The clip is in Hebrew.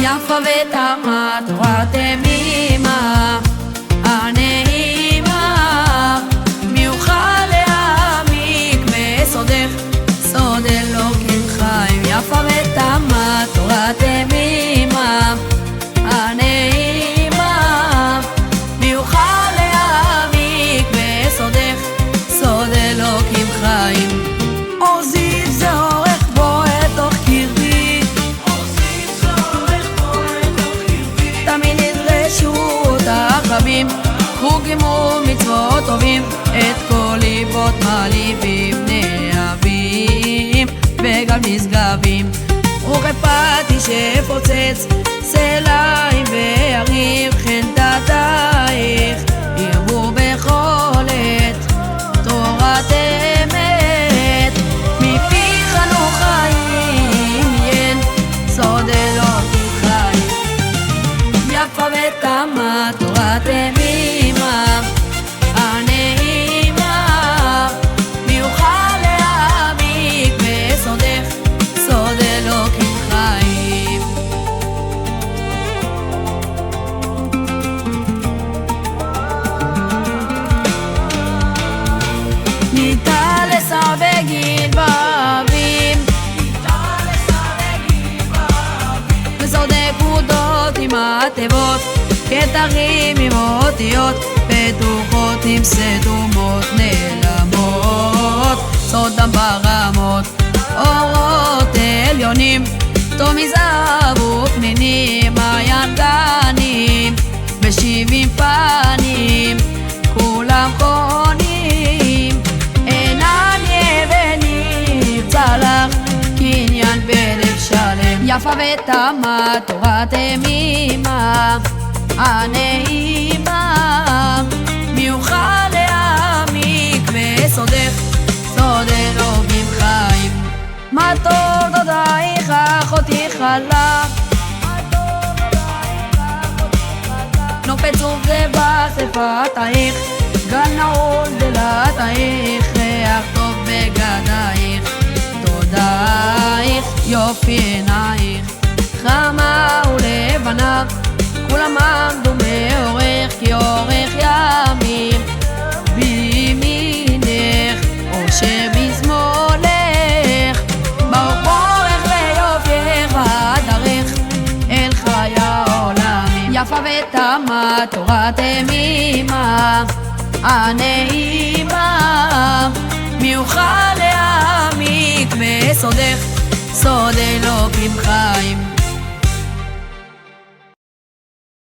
יפה ותמה תורת תמימה הנעימה, מי יוכל להעמיק בסודך, סוד אלוקים חיים. יפה ותמה תורת תמימה הנעימה, מי יוכל להעמיק בסודך, סוד אלוקים חיים. אור זיו זה אורך בועט תוך קרבי, תמיד נדרשו תחבים, חוקים ומצוות טובים, את כל ליבות מלהיבים, נאהבים וגם נשגבים. ורפתי שפוצץ סלעים והרים, חנתתייך ירבו בכל עת תורת אמת, מפיך אנו חיים, ין סוד אלוקים חיים. יפה ותמה תורת תמימה הנעימה, מי יוכל להעמיק בסודך, סוד אלוקים חיים. ניתן לסווג גלבבים, בסוד נקודות עם התיבות, כתרים עם אותיות פתוחות עם סתומות נעלמות, סודם ברמות, אורות עליונים, טוב מזהב ופנינים, מעיין גנים ב70 פנים, כולם קונים, אין עני ונבצע לך קניין בלב שלם. יפה ותמה תורת תמימה הנעימה, מי יוכל להעמיק בסודך, סוד אלוקים חיים. מה טוב דודייך אחותי חלה, נופת צוף זבח שפתייך, גן נעול דלתייך, ריח טוב בגדייך, דודייך יופי עינייך, חמה ולבנה, כולם עמדו מאורך כי אורך ימים, בימינך או שבשמאלך, באו פורך ויופייך הדרך אל חיי העולמים. יפה ותמה תורת תמימה הנעימה, מי יוכל להעמיק בסודך, סוד אלוקים חיים.